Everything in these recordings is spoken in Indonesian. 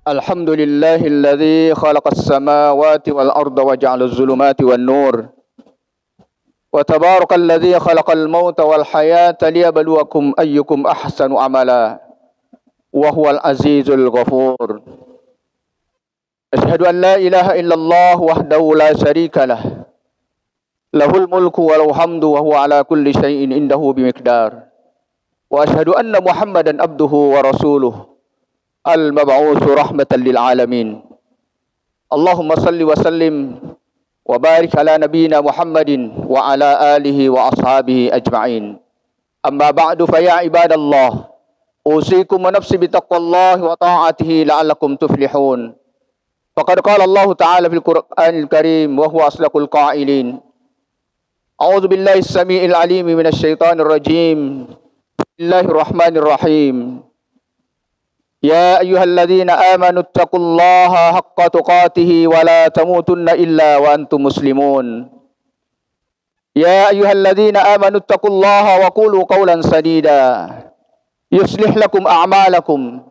Alhamdulillahilladzi khalaqas samawati wal arda wa ja'alaz zulumati wan nur. Wa tabarakalladzi khalaqal mauta wal hayata liyabluwakum ayyukum ahsanu amala. Wa huwal azizul ghafur. Asyhadu an la ilaha illallah wahdahu la syarika lah. Lahul mulku wa lahul hamdu wa huwa ala kulli syai'in indahu bimiqdar. Wa asyhadu anna Muhammadan abduhu wa rasuluh. Al-mab'uts rahmatan lil alamin. Allahumma salli wa sallim wa barik ala nabiyyina Muhammadin wa ala alihi wa ashabihi ajma'in. Amma ba'du fa ya ibadallah, usikum wa nafsi bi taqwallahi wa ta'atihi la'allakum tuflihun. Faqad qala Allah ta'ala fil Qur'anil Karim wa huwa asdaqul qa'ilin. A'udzu billahi as-sami'il 'alim minasy syaithanir rajim. Bismillahirrahmanirrahim. Ya ayyuhalladzina amanu taqullaha haqqa tuqatih wa la tamutunna illa wa antum muslimun. Ya ayyuhalladzina amanu taqullaha wa qulu qawlan sadida yuslih lakum a'malakum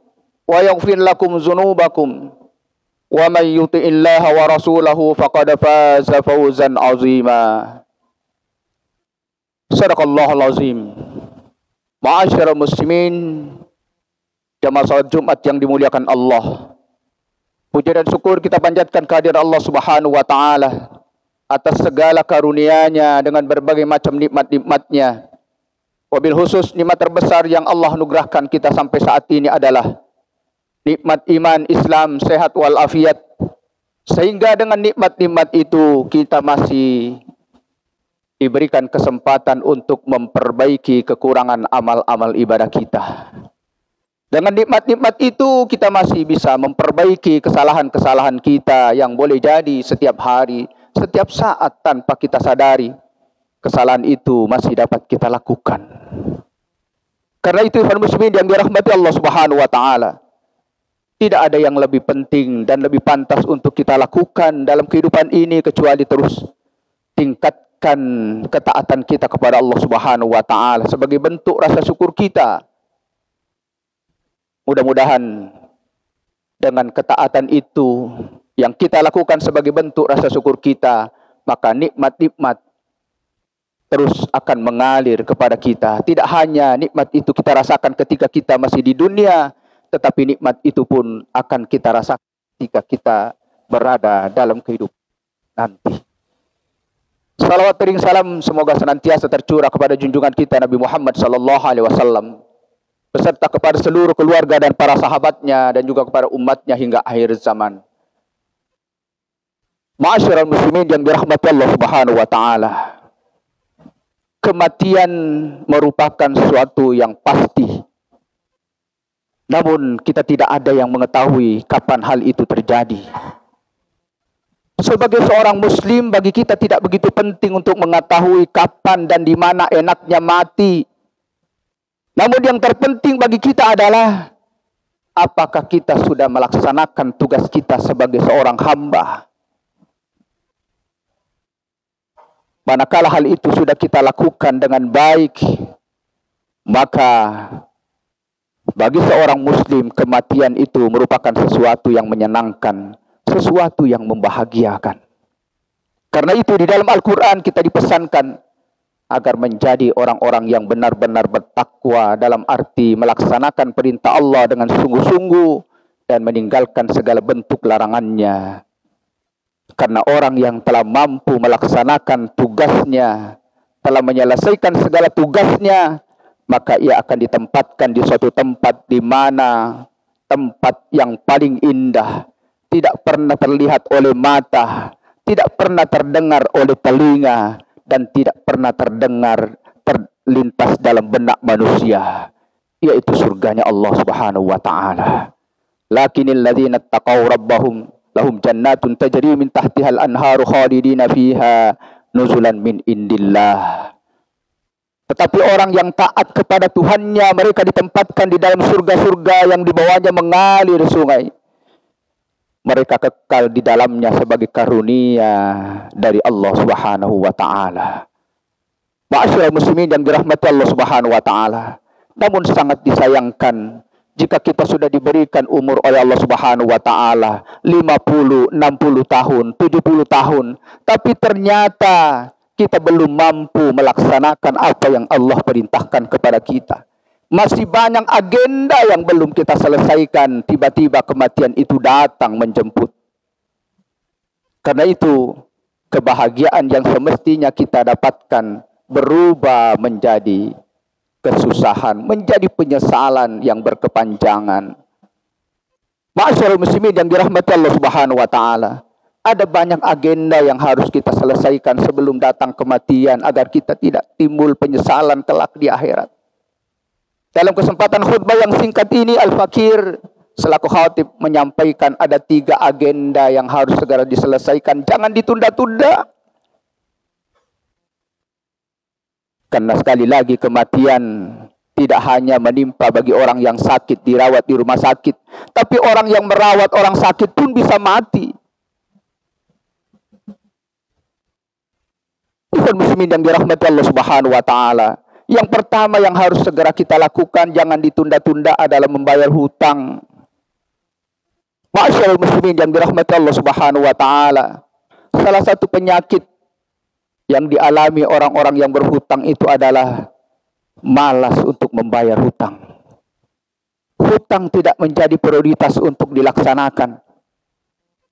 wa yaghfir lakum dzunubakum wa may yuti'illaha wa rasulahu faqad faza fawzan 'azima. Shadaqallahul azim. Ma'asyiral muslimin, jamaah salat Jumat yang dimuliakan Allah. Puja dan syukur kita panjatkan kehadirat Allah Subhanahu wa taala atas segala karunia-Nya dengan berbagai macam nikmat-nikmat-Nya. Wabil khusus nikmat terbesar yang Allah anugerahkan kita sampai saat ini adalah nikmat iman, Islam, sehat wal afiat. Sehingga dengan nikmat-nikmat itu kita masih diberikan kesempatan untuk memperbaiki kekurangan amal-amal ibadah kita. Dengan nikmat-nikmat itu kita masih bisa memperbaiki kesalahan-kesalahan kita yang boleh jadi setiap hari, setiap saat tanpa kita sadari. Kesalahan itu masih dapat kita lakukan. Karena itu para muslimin yang dirahmati Allah Subhanahu wa taala, tidak ada yang lebih penting dan lebih pantas untuk kita lakukan dalam kehidupan ini kecuali terus tingkatkan ketaatan kita kepada Allah Subhanahu wa taala sebagai bentuk rasa syukur kita. Mudah-mudahan dengan ketaatan itu yang kita lakukan sebagai bentuk rasa syukur kita, maka nikmat-nikmat terus akan mengalir kepada kita. Tidak hanya nikmat itu kita rasakan ketika kita masih di dunia, tetapi nikmat itu pun akan kita rasakan ketika kita berada dalam kehidupan nanti. Salawat bering salam semoga senantiasa tercurah kepada junjungan kita Nabi Muhammad sallallahu alaihi wasallam, beserta kepada seluruh keluarga dan para sahabatnya dan juga kepada umatnya hingga akhir zaman. Ma'asyiral muslimin yang dirahmati Allah Subhanahu wa taala. Kematian merupakan sesuatu yang pasti. Namun kita tidak ada yang mengetahui kapan hal itu terjadi. Sebagai seorang muslim, bagi kita tidak begitu penting untuk mengetahui kapan dan di mana enaknya mati. Namun yang terpenting bagi kita adalah apakah kita sudah melaksanakan tugas kita sebagai seorang hamba. Manakala hal itu sudah kita lakukan dengan baik, maka bagi seorang muslim kematian itu merupakan sesuatu yang menyenangkan, sesuatu yang membahagiakan. Karena itu di dalam Al-Quran kita dipesankan agar menjadi orang-orang yang benar-benar bertakwa dalam arti melaksanakan perintah Allah dengan sungguh-sungguh dan meninggalkan segala bentuk larangannya. Karena orang yang telah mampu melaksanakan tugasnya, telah menyelesaikan segala tugasnya, maka ia akan ditempatkan di suatu tempat di mana tempat yang paling indah, tidak pernah terlihat oleh mata, tidak pernah terdengar oleh telinga, dan tidak pernah terlintas dalam benak manusia, yaitu surganya Allah Subhanahu wa taala. Lakinnal ladzina taqaw rabbahum lahum jannatun tajri min tahtihal anharu khalidina fiha nuzulan min indillah. Tetapi orang yang taat kepada Tuhannya, mereka ditempatkan di dalam surga-surga yang di bawahnya mengalir sungai. mereka kekal di dalamnya sebagai karunia dari Allah Subhanahu wa taala. Ma'asyiral muslimin yang dirahmati Allah Subhanahu wa taala. Namun sangat disayangkan jika kita sudah diberikan umur oleh Allah Subhanahu wa taala 50, 60 tahun, 70 tahun, tapi ternyata kita belum mampu melaksanakan apa yang Allah perintahkan kepada kita. Masih banyak agenda yang belum kita selesaikan, tiba-tiba kematian itu datang menjemput. Karena itu, kebahagiaan yang semestinya kita dapatkan berubah menjadi kesusahan, menjadi penyesalan yang berkepanjangan. Ma'asyiral muslimin yang dirahmati Allah Subhanahu wa taala, ada banyak agenda yang harus kita selesaikan sebelum datang kematian agar kita tidak timbul penyesalan kelak di akhirat. Dalam kesempatan khutbah yang singkat ini, Al-Fakir selaku khatib menyampaikan ada 3 agenda yang harus segera diselesaikan. Jangan ditunda-tunda. Karena sekali lagi kematian tidak hanya menimpa bagi orang yang sakit, dirawat di rumah sakit. Tapi orang yang merawat orang sakit pun bisa mati. Ikhwan muslimin yang dirahmati Allah Subhanahu wa taala. Yang pertama yang harus segera kita lakukan, jangan ditunda-tunda, adalah membayar hutang. Ma'asyiral muslimin yang dirahmati Allah Subhanahu wa taala. Salah satu penyakit yang dialami orang-orang yang berhutang itu adalah malas untuk membayar hutang. Hutang tidak menjadi prioritas untuk dilaksanakan.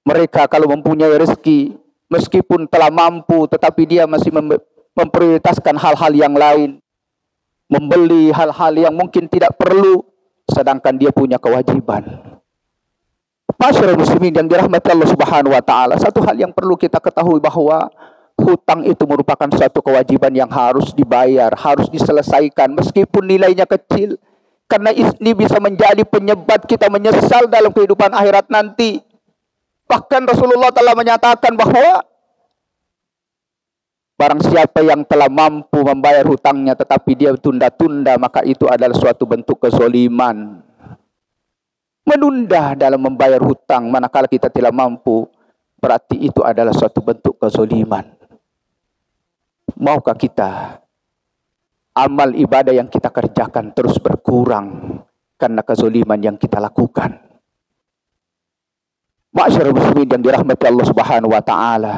Mereka kalau mempunyai rezeki, meskipun telah mampu, tetapi dia masih memprioritaskan hal-hal yang lain. Membeli hal-hal yang mungkin tidak perlu, sedangkan dia punya kewajiban. Ma'asyiral muslimin yang dirahmati Allah Subhanahu wa taala, satu hal yang perlu kita ketahui bahwa hutang itu merupakan suatu kewajiban yang harus dibayar, harus diselesaikan meskipun nilainya kecil. Karena ini bisa menjadi penyebab kita menyesal dalam kehidupan akhirat nanti. Bahkan Rasulullah telah menyatakan bahwa barang siapa yang telah mampu membayar hutangnya tetapi dia tunda-tunda, maka itu adalah suatu bentuk kezoliman. Menunda dalam membayar hutang manakala kita tidak mampu, berarti itu adalah suatu bentuk kezoliman. Maukah kita amal ibadah yang kita kerjakan terus berkurang karena kezoliman yang kita lakukan? Ma'asyiral muslimin yang dirahmati Allah Subhanahu wa taala.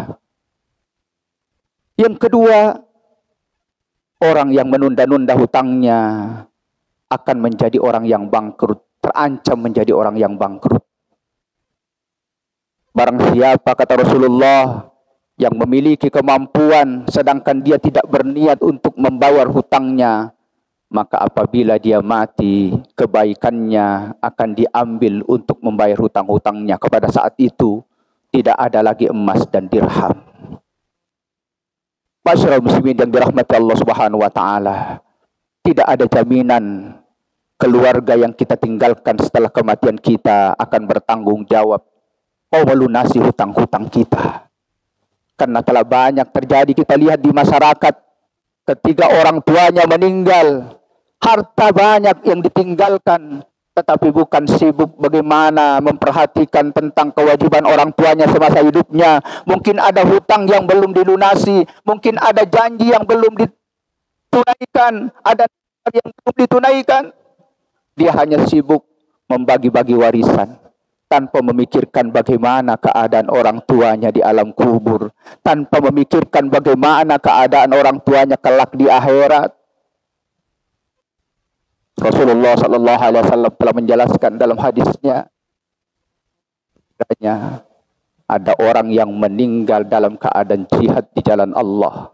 Yang kedua, orang yang menunda-nunda hutangnya akan menjadi orang yang bangkrut, terancam menjadi orang yang bangkrut. Barang siapa, kata Rasulullah, yang memiliki kemampuan sedangkan dia tidak berniat untuk membayar hutangnya, maka apabila dia mati, kebaikannya akan diambil untuk membayar hutang-hutangnya. Kepada saat itu tidak ada lagi emas dan dirham. Ma'asyiral muslimin yang dirahmati Allah Subhanahu wa taala, tidak ada jaminan keluarga yang kita tinggalkan setelah kematian kita akan bertanggung jawab melunasi hutang-hutang kita. Karena telah banyak terjadi, kita lihat di masyarakat, ketika orang tuanya meninggal, harta banyak yang ditinggalkan, tetapi bukan sibuk bagaimana memperhatikan tentang kewajiban orang tuanya semasa hidupnya. Mungkin ada hutang yang belum dilunasi, mungkin ada janji yang belum ditunaikan, ada yang belum ditunaikan. Dia hanya sibuk membagi-bagi warisan, tanpa memikirkan bagaimana keadaan orang tuanya di alam kubur, tanpa memikirkan bagaimana keadaan orang tuanya kelak di akhirat. Rasulullah sallallahu alaihi wasallam telah menjelaskan dalam hadisnya, ada orang yang meninggal dalam keadaan jihad di jalan Allah,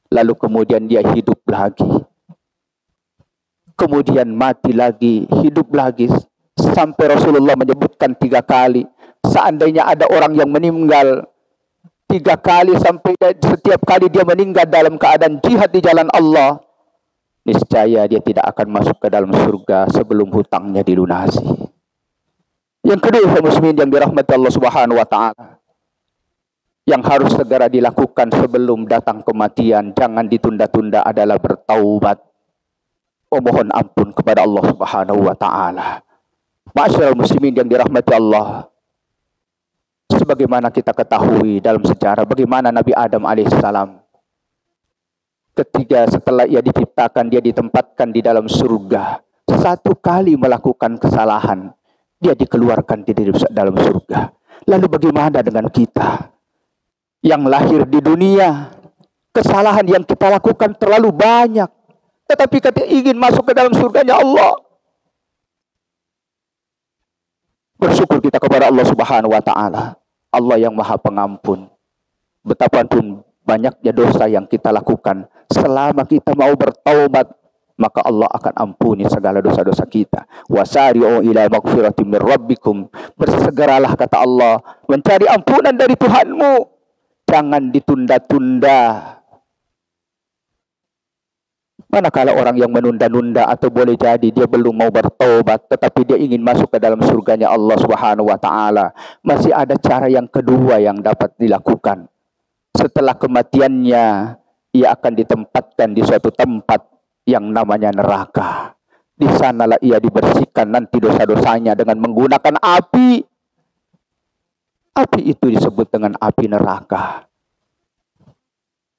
lalu kemudian dia hidup lagi, kemudian mati lagi, hidup lagi, sampai Rasulullah menyebutkan 3 kali. Seandainya ada orang yang meninggal 3 kali, sampai setiap kali dia meninggal dalam keadaan jihad di jalan Allah, niscaya dia tidak akan masuk ke dalam surga sebelum hutangnya dilunasi. Yang kedua, muslimin yang dirahmati Allah Subhanahu wa taala, yang harus segera dilakukan sebelum datang kematian, jangan ditunda-tunda, adalah bertaubat, memohon ampun kepada Allah Subhanahu wa taala. Ma'asyiral muslimin yang dirahmati Allah, Sebagaimana kita ketahui dalam sejarah bagaimana Nabi Adam alaihissalam ketika setelah ia diciptakan, dia ditempatkan di dalam surga. Satu kali melakukan kesalahan, dia dikeluarkan di dalam surga. Lalu bagaimana dengan kita yang lahir di dunia? Kesalahan yang kita lakukan terlalu banyak, tetapi kita ingin masuk ke dalam surganya Allah. Bersyukur kita kepada Allah Subhanahu wa Ta'ala, Allah yang Maha Pengampun. Betapapun banyaknya dosa yang kita lakukan, selama kita mau bertaubat, maka Allah akan ampuni segala dosa-dosa kita. Wasari'u ila maghfiratin min rabbikum. Bersegeralah, kata Allah, mencari ampunan dari Tuhanmu. Jangan ditunda-tunda. Manakala orang yang menunda-nunda atau boleh jadi dia belum mau bertobat, tetapi dia ingin masuk ke dalam surganya Allah Subhanahu wa Ta'ala, masih ada cara yang kedua yang dapat dilakukan. Setelah kematiannya, ia akan ditempatkan di suatu tempat yang namanya neraka. Di sanalah ia dibersihkan nanti dosa-dosanya dengan menggunakan api. Api itu disebut dengan api neraka.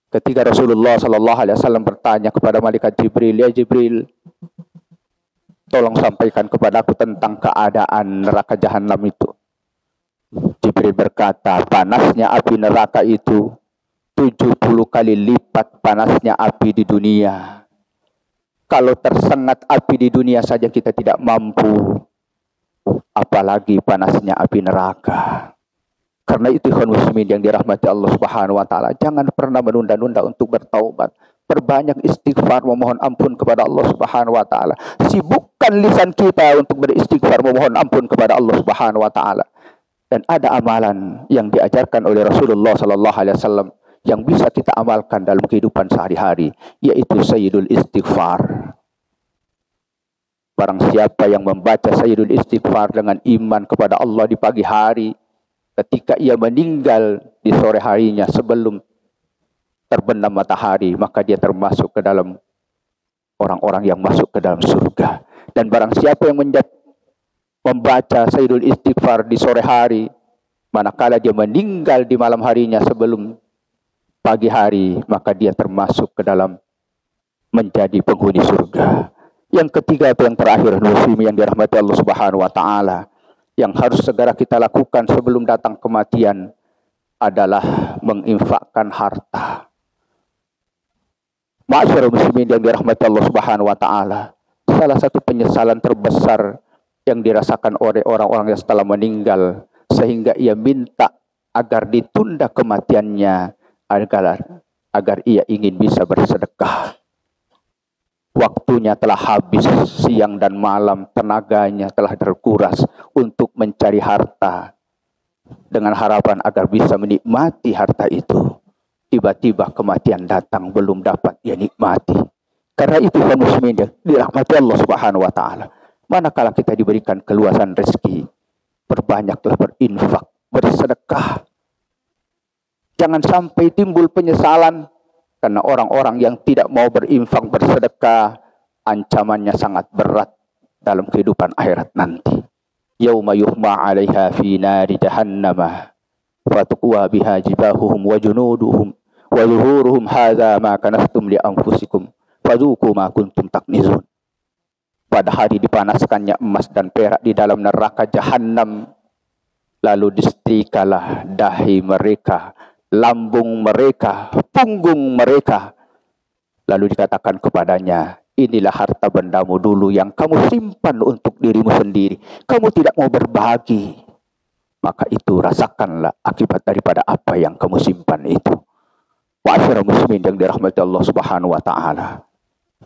Ketika Rasulullah SAW bertanya kepada malaikat Jibril, ya Jibril, tolong sampaikan kepadaku tentang keadaan neraka jahanam itu. Jibril berkata, panasnya api neraka itu 70 kali lipat panasnya api di dunia. Kalau tersengat api di dunia saja kita tidak mampu, apalagi panasnya api neraka. Karena itu ikhwan muslimin yang dirahmati Allah Subhanahu wa Ta'ala, jangan pernah menunda-nunda untuk bertaubat. Perbanyak istighfar, memohon ampun kepada Allah Subhanahu wa Ta'ala. Sibukkan lisan kita untuk beristighfar, memohon ampun kepada Allah Subhanahu wa Ta'ala. Dan ada amalan yang diajarkan oleh Rasulullah sallallahu alaihi wasallam yang bisa kita amalkan dalam kehidupan sehari-hari, yaitu Sayyidul Istighfar. Barang siapa yang membaca Sayyidul Istighfar dengan iman kepada Allah di pagi hari, ketika ia meninggal di sore harinya sebelum terbenam matahari, maka dia termasuk ke dalam orang-orang yang masuk ke dalam surga. Dan barang siapa yang membaca Sayyidul Istighfar di sore hari, manakala dia meninggal di malam harinya sebelum pagi hari, maka dia termasuk ke dalam menjadi penghuni surga. Yang ketiga atau yang terakhir, muslim yang dirahmati Allah Subhanahu wa Ta'ala, yang harus segera kita lakukan sebelum datang kematian adalah menginfakkan harta. Ma'asyiral muslimin yang dirahmati Allah Subhanahu wa Ta'ala, salah satu penyesalan terbesar yang dirasakan oleh orang-orang yang setelah meninggal, sehingga ia minta agar ditunda kematiannya agar ia ingin bisa bersedekah. Waktunya telah habis, siang dan malam tenaganya telah terkuras untuk mencari harta dengan harapan agar bisa menikmati harta itu. Tiba-tiba kematian datang, belum dapat dia nikmati. Karena itu kaum muslimin dirahmati Allah Subhanahu wa Ta'ala, manakala kita diberikan keluasan rezeki, perbanyaklah berinfak, bersedekah. Jangan sampai timbul penyesalan. Karena orang-orang yang tidak mau berinfak, bersedekah, ancamannya sangat berat dalam kehidupan akhirat nanti. Yauma yuhma 'alaiha fi nari jahannama fatuqwa biha jibahuhum wa junuduhum wa zuhuruhum hadza ma kanastum li anfusikum fadzuqu ma kuntum taknizun. Pada hari dipanaskannya emas dan perak di dalam neraka jahanam, lalu disetrikalah dahi mereka, lambung mereka, punggung mereka. Lalu dikatakan kepadanya, inilah harta bendamu dulu yang kamu simpan untuk dirimu sendiri. Kamu tidak mau berbagi. Maka itu rasakanlah akibat daripada apa yang kamu simpan itu. Ma'asyiral muslimin yang dirahmati Allah Subhanahu wa Ta'ala,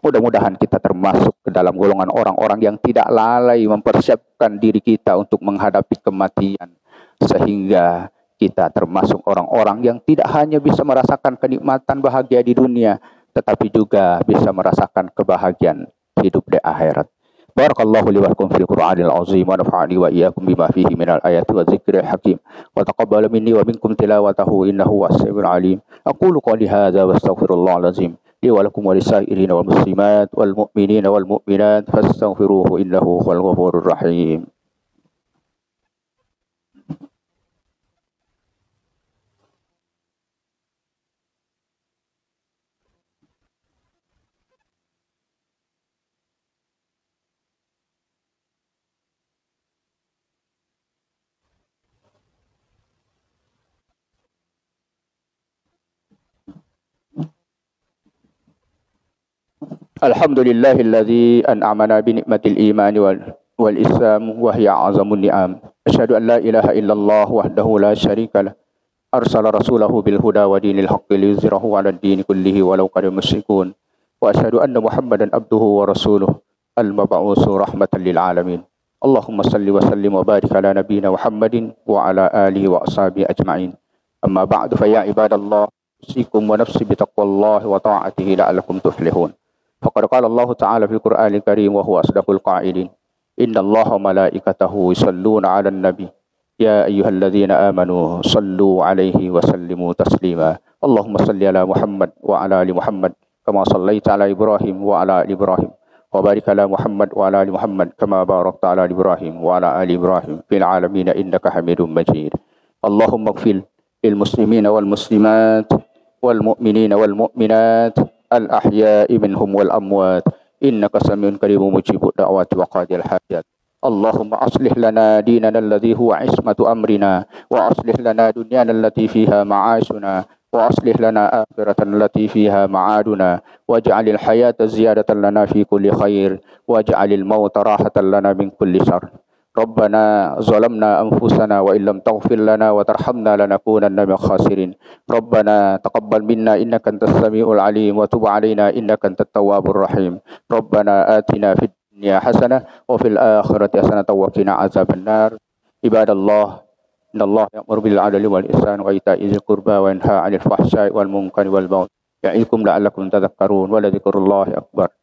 mudah-mudahan kita termasuk ke dalam golongan orang-orang yang tidak lalai mempersiapkan diri kita untuk menghadapi kematian, sehingga kita termasuk orang-orang yang tidak hanya bisa merasakan kenikmatan bahagia di dunia, tetapi juga bisa merasakan kebahagiaan hidup di akhirat. Barakallahu li wa lakum fil Qur'anil azim wa nafa'ani wa iyyakum bima fihi minal ayati wa dzikril hakim wa taqabbal minni wa minkum tilawatahu innahu was-sami'ul alim. Aqulu qawli hadza wa astaghfirullahal azim li wa lakum wa lisairina wal muslimat wal mu'minina wal mu'minat fastaghfiruhu innahu huwal ghafurur rahim. Alhamdulillahilladzi an'amana bi ni'matil imani wal islam wa hiya a'zamun ni'am. Asyhadu an la ilaha illallah wahdahu la syarika lah. Arsala rasulahu bil huda wa dinil haqqi liyuzhirahu 'alad dini kullihi walau karihal musyrikun. Wa asyhadu anna Muhammadan abduhu wa rasuluhu al-mab'utsu rahmatan lil alamin. Allahumma salli wa sallim wa barik ala nabiyyina Muhammadin wa ala alihi wa ashabihi ajma'in. Amma ba'du fa ya ibadallah, usikum wa nafsi bi taqwallahi wa ta'atihi la'allakum tuflihun. Faqad qala Allah Ta'ala fil Qur'anil Karim wa huwa asdaqul qa'ilin. Inna Allaha wa malaikatahu yusalluna 'alan nabi. Ya ayyuhalladzina amanu sallu 'alaihi wa sallimu taslima. Allahumma salli ala Muhammad wa ala ali Muhammad kama shallaita ala Ibrahim wa ala ali Ibrahim. Wa barik ala Muhammad wa ala ali Muhammad kama barakta ala Ibrahim wa ala ali Ibrahim fil alamin innaka Hamidum Majid. Allahumma ighfir lil muslimina wal muslimat wal mu'minina wal mu'minat al-ahya'i minhum wal amwat innaka samiun qaribun mujibud da'wati wa qadil hajat. Allahumma aslih lana dinana alladhi huwa ismatu amrina wa aslih lana dunyana allati fiha ma'ashuna wa aslih lana akhiratan allati fiha ma'aduna waj'alil hayata ziyadatan lana fi kulli khair waj'alil mauta rahatan lana min kulli syarr. Rabbana zalamna anfusana wa illam taghfir lana wa tarhamna lanakunanna minal khasirin. Rabbana taqabbal minna innaka antas samiul alim wa tub alaina innaka antat tawwabur rahim. Rabbana atina fid dunya hasanah wa fil akhirati hasanah wa qina azabannar. Ibadallah, innallaha ya'muru bil 'adli wal ihsani wa ita'i dzil qurba wa yanha 'anil fahsya'i wal munkari wal baghi. Ya'idukum la'allakum tadhakkarun wa la dzikrullahi akbar.